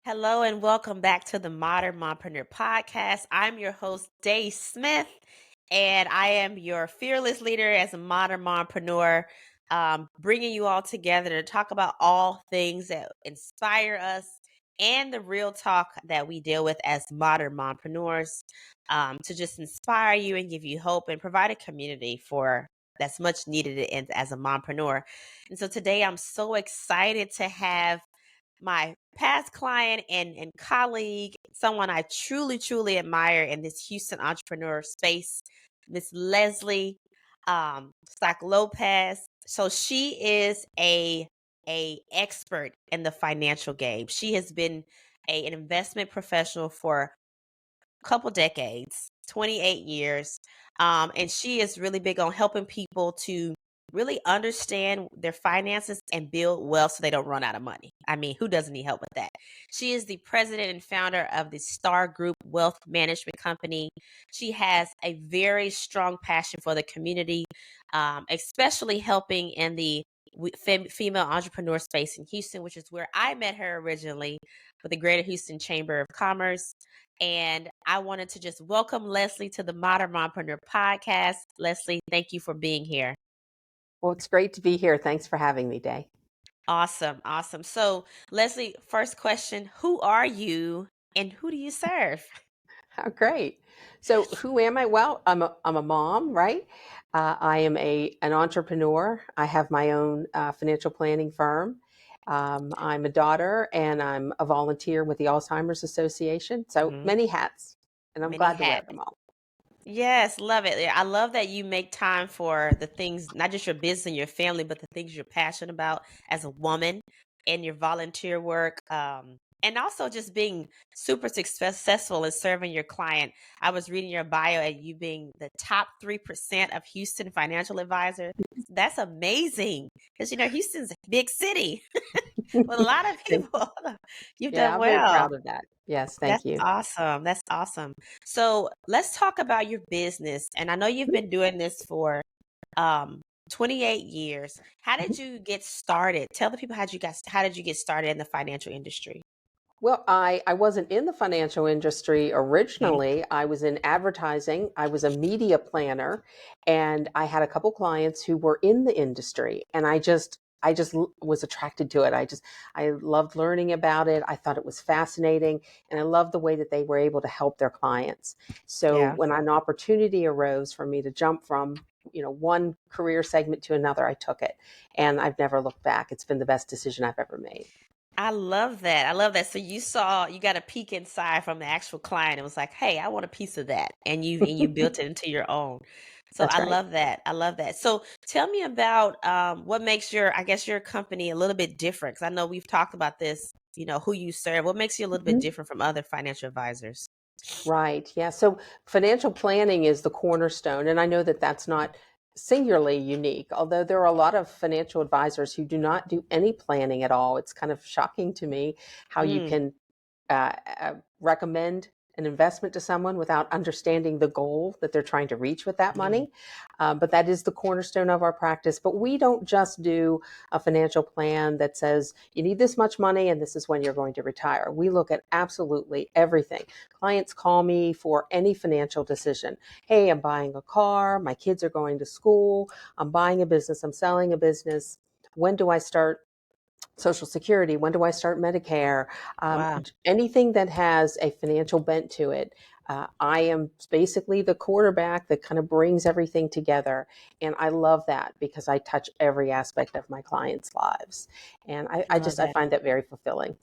Hello and welcome back to the Modern Mompreneur Podcast. I'm your host, Day Smith, and I am your fearless leader as a modern mompreneur, bringing you all together to talk about all things that inspire us and the real talk that we deal with as modern mompreneurs, to just inspire you and give you hope and provide a community for that's much needed as a mompreneur. And so today I'm so excited to have my past client and colleague, someone I truly admire in this Houston entrepreneur space, Miss Leslea Stock Lopez. So she is a expert in the financial game. She has been an investment professional for a couple decades, 28 years. And she is really big on helping people to really understand their finances and build wealth so they don't run out of money. I mean, who doesn't need help with that? She is the president and founder of the Star Group Wealth Management Company. She has a very strong passion for the community, especially helping in the female entrepreneur space in Houston, which is where I met her originally with the Greater Houston Chamber of Commerce. And I wanted to just welcome Leslea to the Modern Mompreneur Podcast. Leslea, thank you for being here. Well, it's great to be here. Thanks for having me, Day. Awesome. So, Leslea, first question, who are you and who do you serve? Oh, great. So, who am I? Well, I'm a mom, right? I am an entrepreneur. I have my own financial planning firm. I'm a daughter, and I'm a volunteer with the Alzheimer's Association. So Mhm. many hats, and I'm Many glad to wear hats. them all. Yes, love it. I love that you make time for the things, not just your business and your family, but the things you're passionate about as a woman and your volunteer work. And also just being super successful in serving your client. I was reading your bio at you being the top 3% of Houston financial advisor. That's amazing because, Houston's a big city with a lot of Thank- people. You've yeah, done I'm very well. proud of that. Yes, That's thank you. awesome. That's awesome. So let's talk about your business. And I know you've been doing this for um 28 years. How did you get started? Tell the people how did you get started in the financial industry? Well, I wasn't in the financial industry Okay. originally. I was in advertising. I was a media planner, and I had a couple clients who were in the industry, and was attracted to it. I loved learning about it. I thought it was fascinating, and I loved the way that they were able to help their clients. So Yeah. when an opportunity arose for me to jump from one career segment to another, I took it, and I've never looked back. It's been the best decision I've ever made. I love that. So you got a peek inside from the actual client. It was like, hey, I want a piece of that. And you built it into your own. So That's I right. love that. I love that. So tell me about what makes your company a little bit different. Because I know we've talked about this, who you serve. What makes you a little bit Mhm. different from other financial advisors? Right. Yeah. So financial planning is the cornerstone. And I know that that's not singularly unique, although there are a lot of financial advisors who do not do any planning at all. It's kind of shocking to me how you Mm, can recommend an investment to someone without understanding the goal that they're trying to reach with that yeah. money. But that is the cornerstone of our practice. But we don't just do a financial plan that says you need this much money and this is when you're going to retire. We look at absolutely everything. Clients call me for any financial decision. Hey, I'm buying a car. My kids are going to school. I'm buying a business. I'm selling a business. When do I start Social Security? When do I start Medicare? Wow. Anything that has a financial bent to it. I am basically the quarterback that kind of brings everything together. And I love that because I touch every aspect of my clients' lives. And I love I that. find that very fulfilling.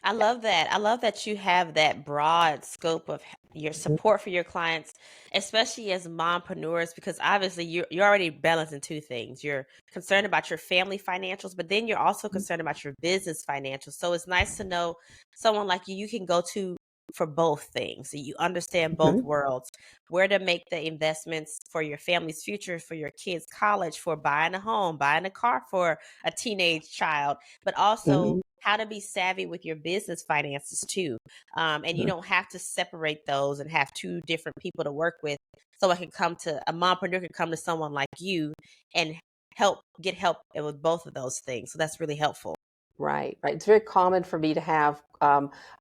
I Yeah. love that. I love that you have that broad scope of your Mhm. support for your clients, especially as mompreneurs, because obviously you're already balancing two things. You're concerned about your family financials, but then you're also concerned about your business financials. So it's nice to know someone like you can go to for both things. So you understand both Mhm. worlds, where to make the investments for your family's future, for your kids' college, for buying a home, buying a car for a teenage child, but also Mhm. how to be savvy with your business finances too. And you Mhm. don't have to separate those and have two different people to work with. So a mompreneur can come to someone like you and get help with both of those things. So that's really helpful. Right, right. It's very common for me to have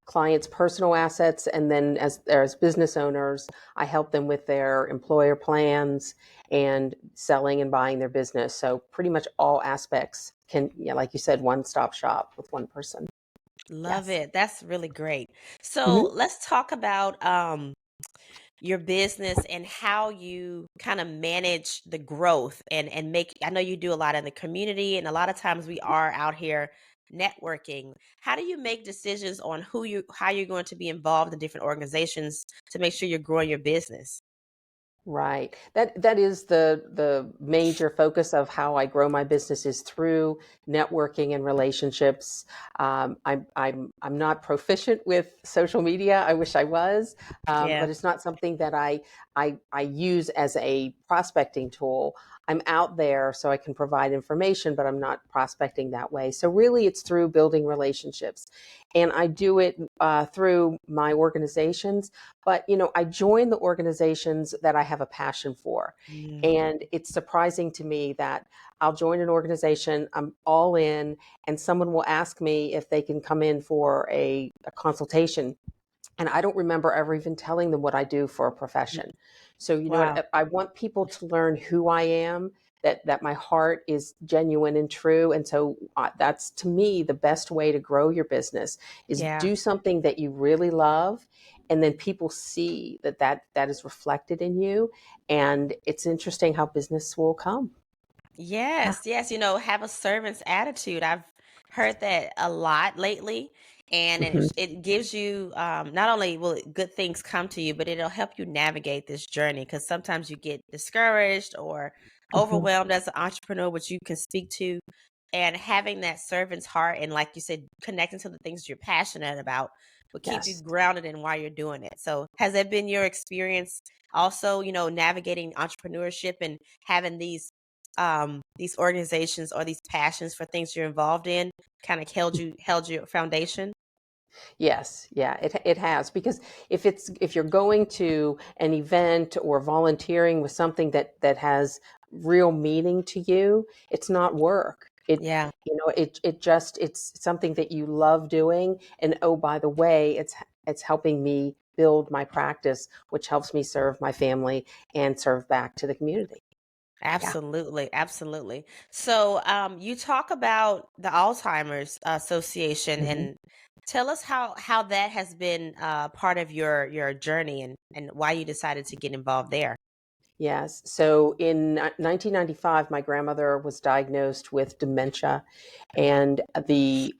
clients' personal assets, and then as business owners, I help them with their employer plans and selling and buying their business. So pretty much all aspects can, yeah, like you said, one-stop shop with one person. Love Yes. it. That's really great. So Hmm. let's talk about your business and how you kind of manage the growth and make. I know you do a lot in the community, and a lot of times we are out here networking. How do you make decisions on how you're going to be involved in different organizations to make sure you're growing your business? Right. That is the major focus of how I grow my business is through networking and relationships. I'm not proficient with social media. I wish I was, Yeah. but it's not something that I use as a prospecting tool. I'm out there so I can provide information, but I'm not prospecting that way. So really, it's through building relationships, and I do it through my organizations. But, I join the organizations that I have a passion for. Mm. And it's surprising to me that I'll join an organization, I'm all in, and someone will ask me if they can come in for a consultation. And I don't remember ever even telling them what I do for a Mm. profession. So, Wow. I want people to learn who I am, that my heart is genuine and true. And so that's to me the best way to grow your business is Yeah. do something that you really love. And then people see that is reflected in you. And it's interesting how business will come. Yeah. Yes, yes, have a servant's attitude. I've heard that a lot lately, and Hmm. it gives you not only will good things come to you, but it'll help you navigate this journey because sometimes you get discouraged or Hmm. overwhelmed as an entrepreneur, which you can speak to, and having that servant's heart and, like you said, connecting to the things you're passionate about will keep you Yes. grounded in why you're doing it. So, has that been your experience also, navigating entrepreneurship and having these organizations or these passions for things you're involved in kind of held your foundation? Yes, yeah, it has, because if you're going to an event or volunteering with something that has real meaning to you, it's not work. Yeah. It's something that you love doing, and oh, by the way, it's helping me build my practice, which helps me serve my family and serve back to the community. Yeah. Absolutely, absolutely. So, you talk about the Alzheimer's Association, Mhm. and tell us how that has been part of your journey and why you decided to get involved there. Yes. So in 1995, my grandmother was diagnosed with dementia, and the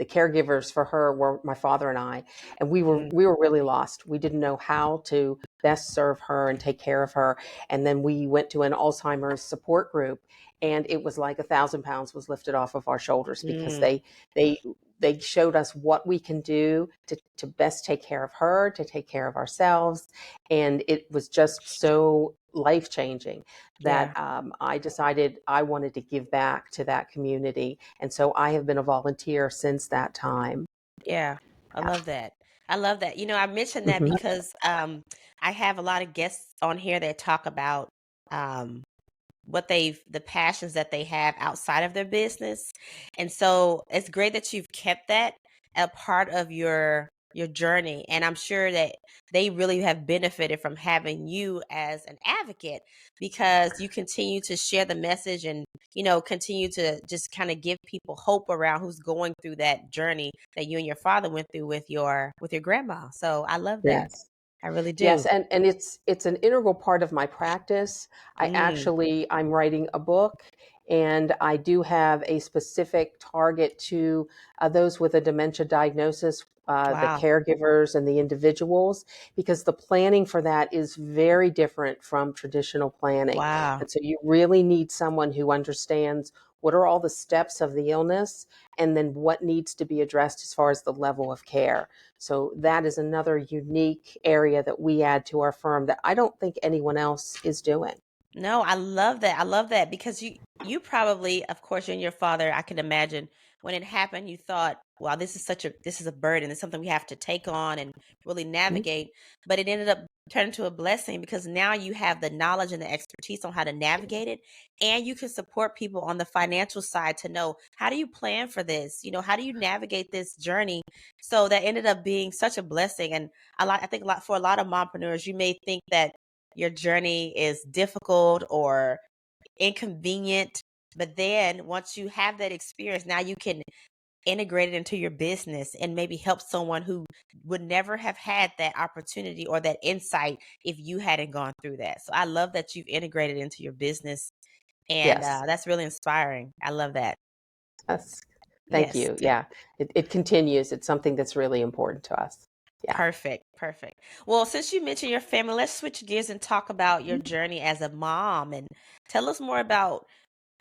caregivers for her were my father and I, and Mm. we were really lost. We didn't know how to best serve her and take care of her, and then we went to an Alzheimer's support group, and it was like 1,000 pounds was lifted off of our shoulders because Mm. they they showed us what we can do to best take care of her, to take care of ourselves, and it was just so life changing Yeah. that I decided I wanted to give back to that community. And so I have been a volunteer since that time. Yeah, I Yeah. love that. I love that. I mentioned that Hmm. because I have a lot of guests on here that talk about um, the passions that they have outside of their business. And so it's great that you've kept that a part of your journey. And I'm sure that they really have benefited from having you as an advocate because you continue to share the message and, continue to just kind of give people hope around who's going through that journey that you and your father went through with your grandma. So I love that. Yes. I really Yes, do. and it's an integral part of my practice. Mm, I'm writing a book, and I do have a specific target to those with a dementia diagnosis, the wow. caregivers and the individuals, because the planning for that is very different from traditional planning. Wow. And so you really need someone who understands what are all the steps of the illness, and then what needs to be addressed as far as the level of care. So that is another unique area that we add to our firm that I don't think anyone else is doing. No, I love that. I love that because you probably, of course, you and your father, I can imagine when it happened, you thought, wow, this is a burden. It's something we have to take on and really Mhm. navigate. But it ended up turn into a blessing because now you have the knowledge and the expertise on how to navigate it, and you can support people on the financial side to know, how do you plan for this? How do you navigate this journey? So that ended up being such a blessing. And I think for a lot of mompreneurs, you may think that your journey is difficult or inconvenient, but then once you have that experience, now you can integrate it into your business and maybe help someone who would never have had that opportunity or that insight if you hadn't gone through that. So I love that you've integrated into your business, and Yes. that's really inspiring. I love that. Yes. Thank Yes. you. Yeah. It continues. It's something that's really important to us. Yeah. Perfect. Perfect. Well, since you mentioned your family, let's switch gears and talk about your journey as a mom, and tell us more about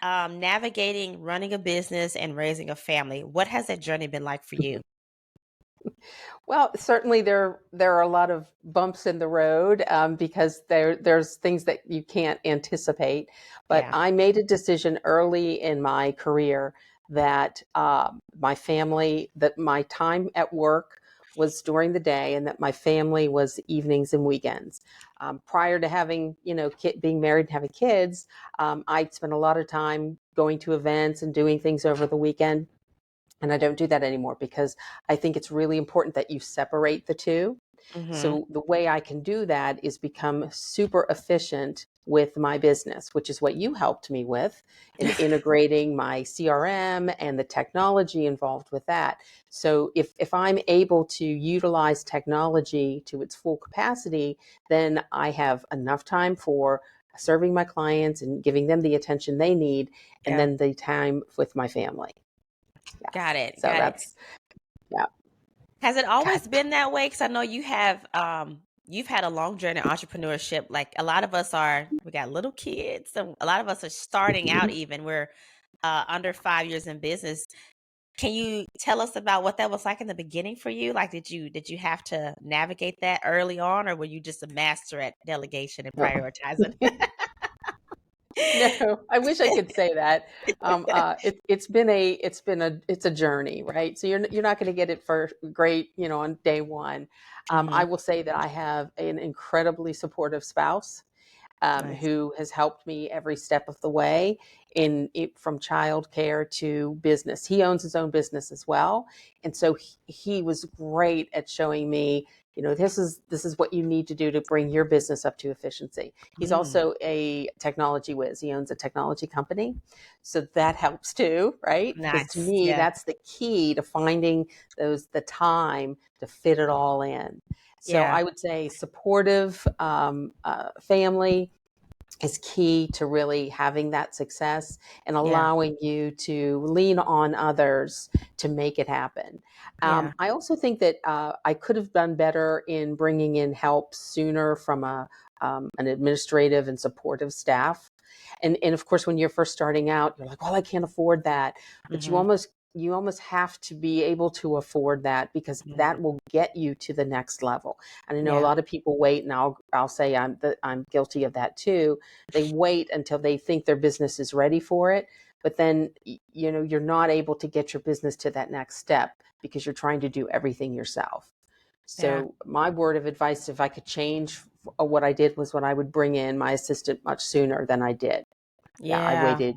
navigating running a business and raising a family. What has that journey been like for you? Well, certainly there are a lot of bumps in the road because there's things that you can't anticipate. But Yeah. I made a decision early in my career that my family, that my time at work was during the day, and that my family was evenings and weekends. Prior to having, being married and having kids, I spent a lot of time going to events and doing things over the weekend. And I don't do that anymore because I think it's really important that you separate the two. Mm-hmm. So the way I can do that is become super efficient with my business, which is what you helped me with in integrating my CRM and the technology involved with that. So if I'm able to utilize technology to its full capacity, then I have enough time for serving my clients and giving them the attention they need, and Yeah. then the time with my family. Got Yes. it. So Got it. that's, yeah. Has it God. always been that way? Because I know you've had a long journey in entrepreneurship. Like a lot of us we got little kids, so a lot of us are starting out. Even we're under 5 years in business. Can you tell us about what that was like in the beginning for you? Like, did you have to navigate that early on, or were you just a master at delegation and Oh. prioritizing? No, I wish I could say that. It's a journey, right? So you're not going to get it for great, on day one. I Hmm. will say that I have an incredibly supportive spouse Nice. who has helped me every step of the way from childcare to business. He owns his own business as well, and so he was great at showing me, this is what you need to do to bring your business up to efficiency. He's Mm, also a technology whiz. He owns a technology company, so that helps too, right? Because to nice. me, Yeah. that's the key to finding the time to fit it all in. So Yeah. I would say supportive family is key to really having that success and Yeah. allowing you to lean on others to make it happen. Yeah. I also think that I could have done better in bringing in help sooner from an administrative and supportive staff. And of course, when you're first starting out, you're like, well, I can't afford that. But you Hmm. almost have to be able to afford that because Hmm. that will get you to the next level. And I know a Yeah. lot of people wait, and I'll say I'm guilty of that too. They wait until they think their business is ready for it, but then you're not able to get your business to that next step because you're trying to do everything yourself. Yeah. So my word of advice, if I could change what I did, was when I would bring in my assistant much sooner than I did. Yeah, Yeah.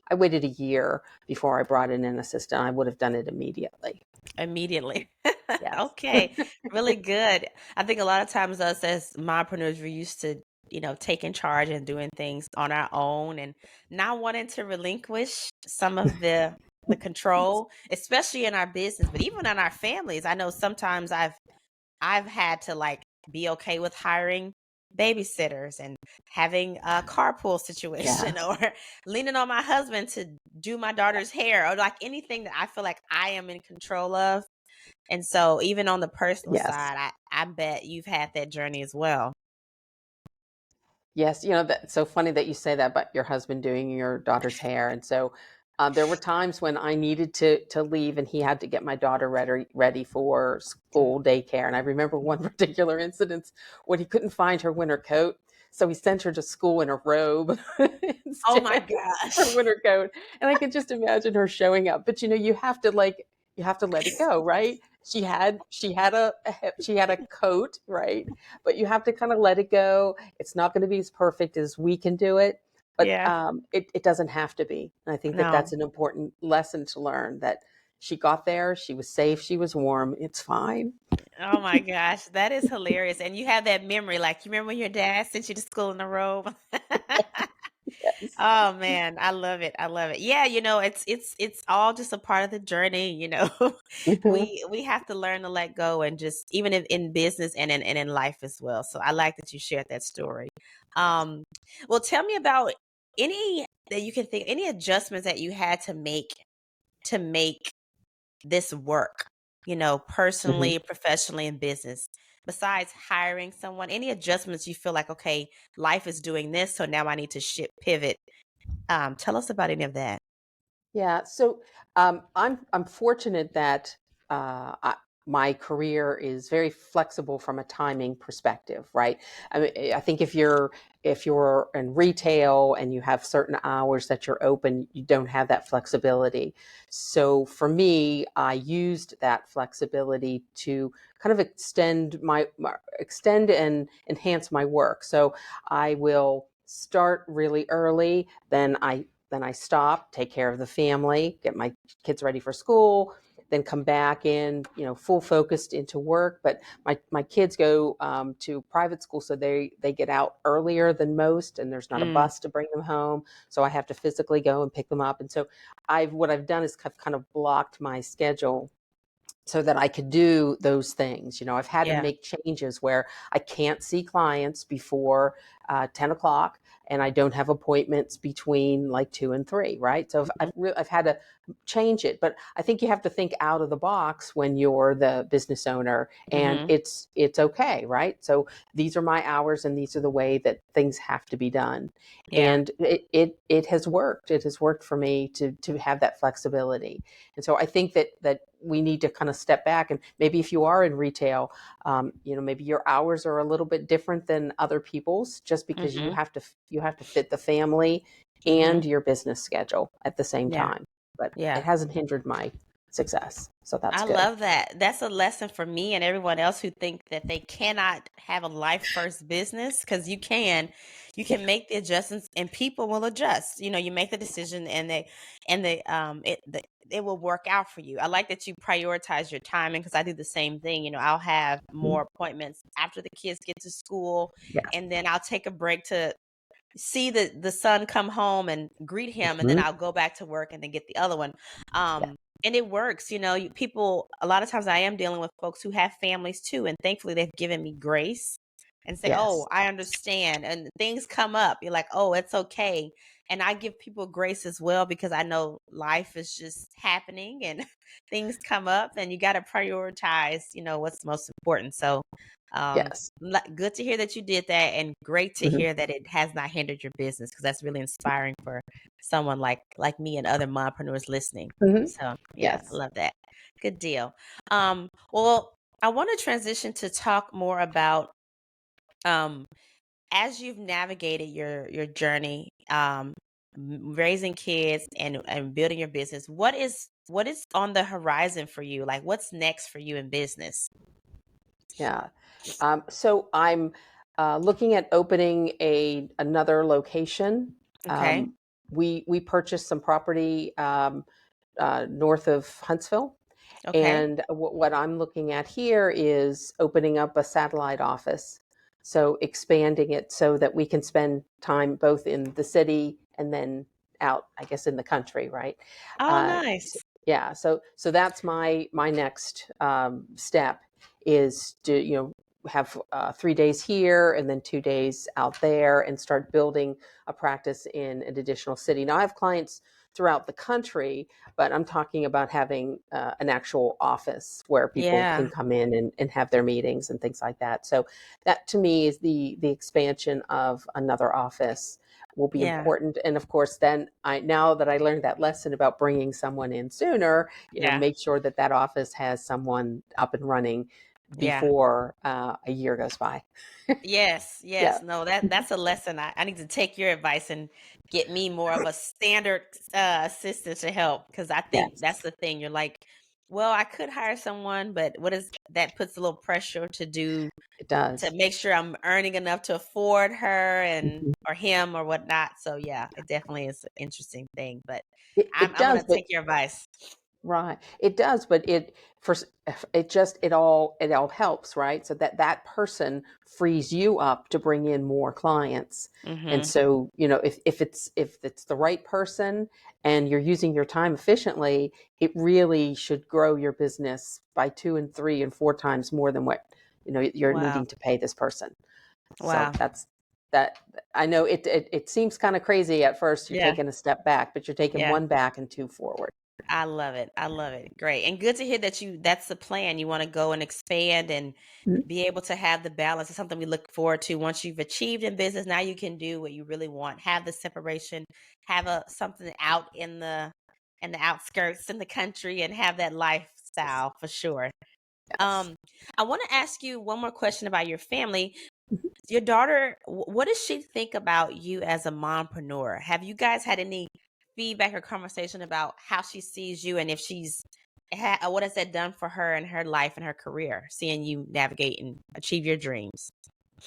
I waited a year before I brought in an assistant. I would have done it immediately. Immediately. Yes. Okay. Really good. I think a lot of times us as mompreneurs, we're used to, taking charge and doing things on our own and not wanting to relinquish some of the control, especially in our business, but even in our families. I know sometimes I've had to like be okay with hiring babysitters and having a carpool situation Yes. or leaning on my husband to do my daughter's hair or like anything that I feel like I am in control of. And so even on the personal Yes. side, I bet you've had that journey as well. Yes, that's so funny that you say that about your husband doing your daughter's hair. And so there were times when I needed to leave, and he had to get my daughter ready for school daycare. And I remember one particular incident when he couldn't find her winter coat, so he sent her to school in a robe Oh instead my of her gosh. winter coat. And I could just imagine her showing up. But you have to let it go, right? she had a coat, right? But you have to kind of let it go. It's not going to be as perfect as we can do it, but Yeah. it doesn't have to be. And I think that No. that's an important lesson to learn, that she got there, she was safe, she was warm, it's fine. Oh my gosh, that is hilarious. And you have that memory, like you remember when your dad sent you to school in a robe? Yes. Oh man, I love it. I love it. Yeah, it's all just a part of the journey. Mhm. We have to learn to let go, and just even in business and in life as well. So I like that you shared that story. Um well, tell me about any that you can think, any adjustments that you had to make this work, Mhm. personally, professionally, in business. Besides hiring someone, any adjustments you feel like, okay, life is doing this, so now I need to pivot. Tell us about any of that. Yeah, so I'm fortunate that my career is very flexible from a timing perspective, right? I mean, I think if you're in retail and you have certain hours that you're open, you don't have that flexibility. So for me, I used that flexibility to kind of extend and enhance my work. So I will start really early, then I stop, take care of the family, get my kids ready for school, then come back in, full focused into work. But my kids go to private school, so they get out earlier than most, and there's not a Mm, bus to bring them home. So I have to physically go and pick them up. And so what I've done is kind of blocked my schedule so that I could do those things. I've had to yeah. make changes where I can't see clients before 10 o'clock, and I don't have appointments between like 2 and 3, right? So Mhm, I've had to change it, but I think you have to think out of the box when you're the business owner, and mhm, it's okay, right? So these are my hours, and these are the way that things have to be done. yeah. And it has worked. It has worked for me to have that flexibility. And so I think that we need to kind of step back, and maybe if you are in retail, maybe your hours are a little bit different than other people's, just because you Mhm, have to fit the family mhm. and your business schedule at the same Yeah, time. But it yeah. hasn't hindered my success, so that's I good. love that. That's a lesson for me and everyone else who think that they cannot have a life first business, because you can. You Yeah. can make the adjustments and people will adjust. You make the decision, it will work out for you. I like that you prioritize your timing, because I do the same thing. I'll have Mhm. more appointments after the kids get to school, Yes. and then I'll take a break to see the son come home and greet him, and then Mhm. I'll go back to work and then get the other one. Yeah. And it works. People, a lot of times I am dealing with folks who have families too, and thankfully they've given me grace and say, Yes. "Oh, I understand." And things come up. You're like, "Oh, it's okay." And I give people grace as well, because I know life is just happening and things come up, and you got to prioritize, what's most important. So, Yes. good to hear that you did that, and great to Mhm. hear that it has not hindered your business, because that's really inspiring for someone like me and other mompreneurs listening. Mhm. So yeah, I Yes. love that. Good deal. Well, I want to transition to talk more about, um as you've navigated your journey, raising kids and building your business. What is on the horizon for you? Like, what's next for you in business? Yeah. So I'm looking at opening another location. Okay. Um, we purchased some property north of Huntsville, Okay. and what I'm looking at here is opening up a satellite office. So expanding it so that we can spend time both in the city and then out, I guess, in the country, right? Oh, Uh, nice. yeah, so that's my next step, is to have 3 days here and then 2 days out there, and start building a practice in an additional city. Now I have clients throughout the country, but I'm talking about having an actual office where people can Yeah. come in and have their meetings and things like that. So that to me is the expansion of another office will be Yeah. important. And of course, then now that I learned that lesson about bringing someone in sooner, Yeah. make sure that that office has someone up and running Yeah. before a year goes by. Yes, Yeah. yes. No, that's a lesson. I need to take your advice and get me more of a standard assistant to help, because I think that's Yes. the thing. You're like, well, I could hire someone, but what is that puts a little pressure It to does. make sure I'm earning enough to afford her and Mhm. or him or whatnot. So yeah, it definitely is an interesting thing. But It I'm does, gonna but take your advice. right. It does, but it all helps, right? So that person frees you up to bring in more clients. And Mm-hmm. so, if it's the right person and you're using your time efficiently, it really should grow your business by 2 and 3 and 4 times more than what, you're Wow. needing to pay this person. So Wow. that I know it seems kind of crazy at first. You're Yeah. taking a step back, but you're taking Yeah. one back and two forward. I love it. I love it. Great. And good to hear that that's the plan. You want to go and expand and Mhm. be able to have the balance. It's something we look forward to. Once you've achieved in business, now you can do what you really want. Have the separation, have a something out in the outskirts in the country and have that lifestyle for sure. Yes. I want to ask you one more question about your family. Mhm. Your daughter, what does she think about you as a mompreneur? Have you guys had any feedback or conversation about how she sees you and if what has that done for her in her life and her career, seeing you navigate and achieve your dreams?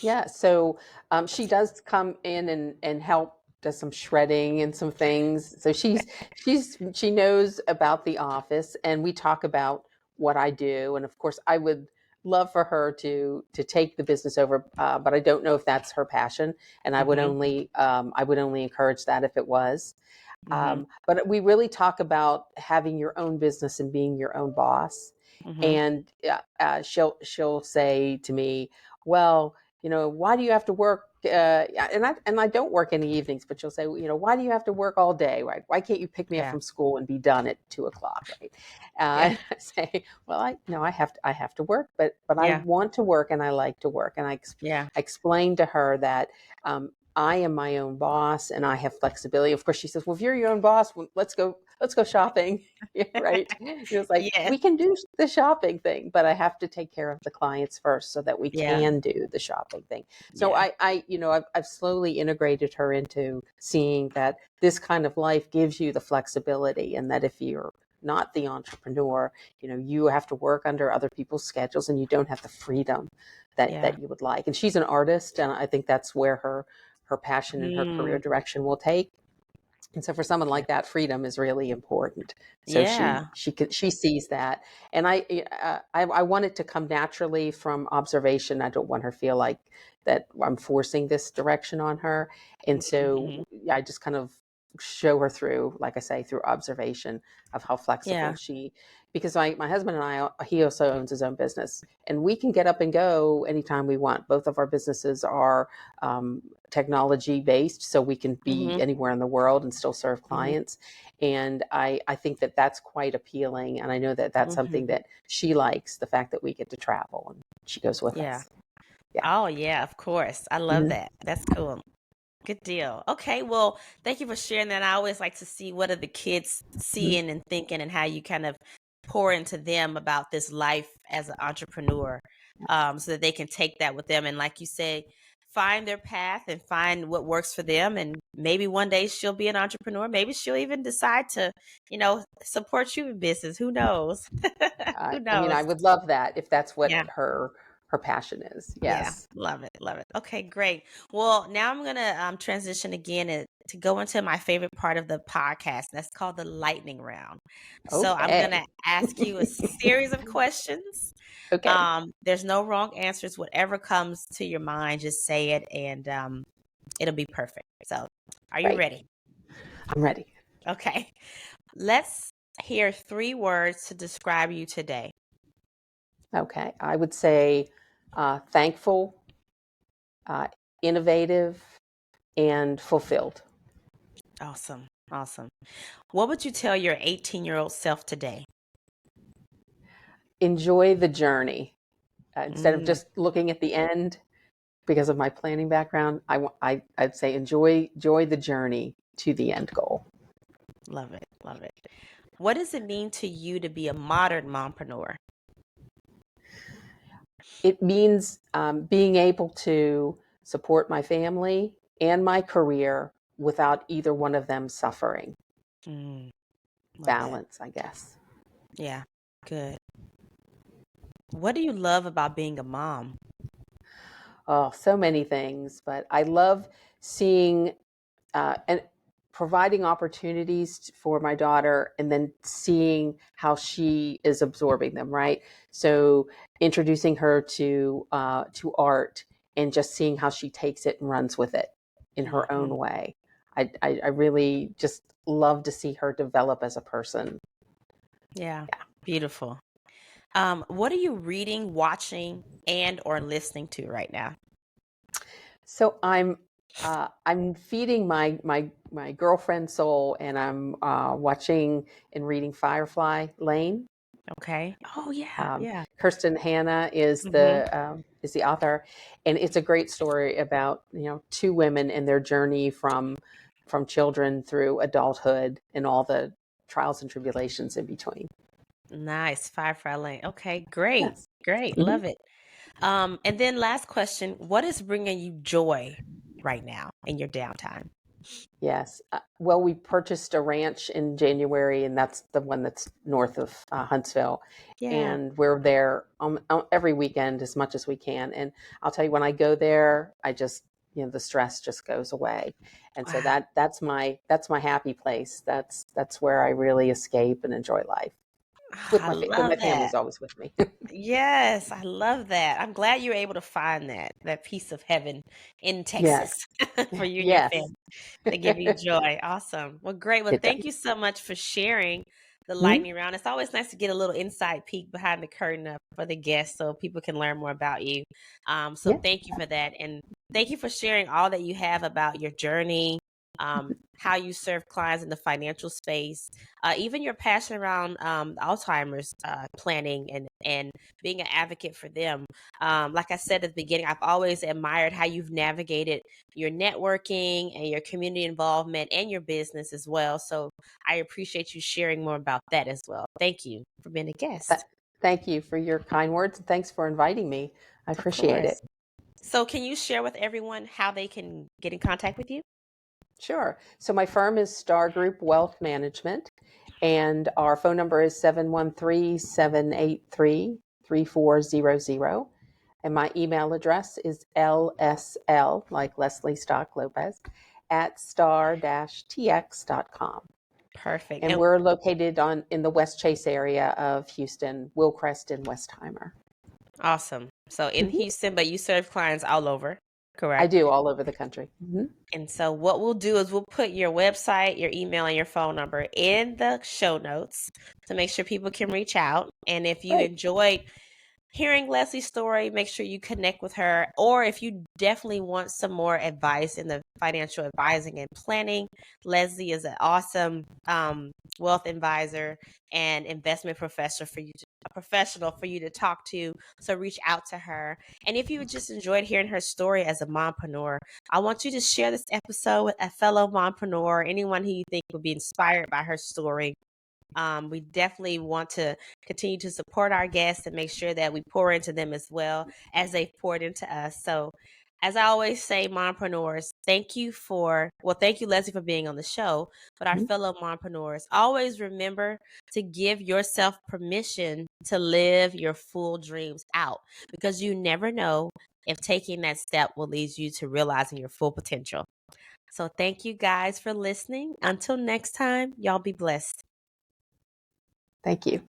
Yeah, so she does come in and help, does some shredding and some things. So she knows about the office, and we talk about what I do. And of course, I would love for her to take the business over, but I don't know if that's her passion. And Mm-hmm. I would only encourage that if it was. Mm-hmm. But we really talk about having your own business and being your own boss. Mm-hmm. And she'll say to me, "Well, why do you have to work?" And I don't work any evenings, but she'll say, "Why do you have to work all day? Right? Why can't you pick me up Yeah. from school and be done at 2 o'clock?" Right? Yeah. And I say, "Well, I have to work, but I Yeah. want to work and I like to work." And Yeah. I explained to her that. I am my own boss and I have flexibility. Of course, she says, "Well, if you're your own boss, well, let's go shopping." Yeah, right? It was like, Yes. we can do the shopping thing, but I have to take care of the clients first so that we Yeah. can do the shopping thing. So Yeah. I've slowly integrated her into seeing that this kind of life gives you the flexibility, and that if you're not the entrepreneur, you have to work under other people's schedules and you don't have the freedom that Yeah. you would like. And she's an artist, and I think that's where her passion and her career Mm. direction will take. And so for someone Yeah. like that, freedom is really important. So Yeah. she sees that, and I want it to come naturally from observation. I don't want her to feel like that I'm forcing this direction on her. And so Mm-hmm. I just kind of show her through, like I say, through observation of how flexible Yeah. she. Because my husband and I, he also owns his own business, and we can get up and go anytime we want. Both of our businesses are technology based, so we can be Mm-hmm. anywhere in the world and still serve Mm-hmm. clients. And I think that that's quite appealing. And I know that that's something Mm-hmm. that she likes, the fact that we get to travel and she goes with Yeah. us. Yeah. Oh, yeah, of course. I love Mhm. that. That's cool. Good deal. Okay, well, thank you for sharing that. I always like to see what are the kids Mhm. seeing and thinking and how you kind of pour into them about this life as an entrepreneur, so that they can take that with them. And like you say, find their path and find what works for them. And maybe one day she'll be an entrepreneur. Maybe she'll even decide to, support you in business. Who knows? Who I mean, knows? I would love that if that's what Yeah. her passion is. Yeah, Yes. love it, love it. Okay, great. Well, now I'm gonna transition again to go into my favorite part of the podcast. That's called the lightning round. So I'm Okay. gonna ask you a series of questions. Okay. There's no wrong answers. Whatever comes to your mind, just say it, and it'll be perfect. So, are you Great. ready? I'm ready. Okay. Let's hear 3 words to describe you today. Okay. I would say thankful, uh, innovative, and fulfilled. Awesome, awesome. What would you tell your 18-year-old self today? Enjoy the journey instead of Mm. just looking at the end. Because of my planning background, I'd say enjoy the journey to the end goal. Love it. Love it. What does it mean to you to be a modern mompreneur? It means being able to support my family and my career without either one of them suffering. Mm, love that. Balance, I guess. Yeah. Good. What do you love about being a mom? Oh, so many things, but I love seeing and providing opportunities for my daughter and then seeing how she is absorbing them, right? So introducing her to art and just seeing how she takes it and runs with it in her own Mhm. way. I really just love to see her develop as a person. Yeah. Yeah. Beautiful. What are you reading, watching, and or listening to right now? So I'm feeding my girlfriend soul, and I'm watching and reading Firefly Lane. Okay. Oh yeah, yeah. Kirsten Hanna Mhm. is the author, and it's a great story about two women and their journey from children through adulthood and all the trials and tribulations in between. Nice. Firefly Lane. Okay, great. Yes. Great. Mhm. Love it. And then last question, what is bringing you joy right now in your downtime? Yes. Well, we purchased a ranch in January, and that's the one that's north of Huntsville. Yeah. And we're there every weekend as much as we can. And I'll tell you, when I go there, I just, the stress just goes away. And so Wow. that's my happy place. That's where I really escape and enjoy life. I Though love my that. family's always with me. Yes, I love that. I'm glad you're able to find that piece of heaven in Yes. Texas for you and your Yes. family to give you joy. Awesome. Well, great. Well, It thank does. you so much for sharing the Mhm. lightning round. It's always nice to get a little inside peek behind the curtain for the guests so people can learn more about you. So Yeah. thank you for that. And thank you for sharing all that you have about your journey, how you serve clients in the financial space, even your passion around Alzheimer's planning and being an advocate for them. Like I said at the beginning, I've always admired how you've navigated your networking and your community involvement and your business as well. So I appreciate you sharing more about that as well. Thank you for being a Th- guest. Thank you for your kind words, and thanks for inviting me. I Of appreciate it. course. So can you share with everyone how they can get in contact with you? Sure. So my firm is Star Group Wealth Management, and our phone number is 713-783-3400. And my email address is lsl, like Leslie Stock Lopez, at star-tx.com. Perfect. And And we're located in the West Chase area of Houston, Wilcrest and Westheimer. awesome. So in Mhm. Houston, but you serve clients all over, I correct? do, all over the country. Mhm. And so what we'll do is we'll put your website, your email, and your phone number in the show notes to make sure people can reach out. And if you Great. enjoyed hearing Leslie's story, make sure you connect with her. Or if you definitely want some more advice in the financial advising and planning, Leslea is an awesome wealth advisor and investment professional for you to talk to. So reach out to her. And if you just enjoyed hearing her story as a mompreneur, I want you to share this episode with a fellow mompreneur, anyone who you think would be inspired by her story. We definitely want to continue to support our guests and make sure that we pour into them as well as they've poured into us. So, as I always say, mompreneurs, thank you, Leslea, for being on the show. But our Mhm. fellow mompreneurs, always remember to give yourself permission to live your full dreams out because you never know if taking that step will lead you to realizing your full potential. So, thank you guys for listening. Until next time, y'all be blessed. Thank you.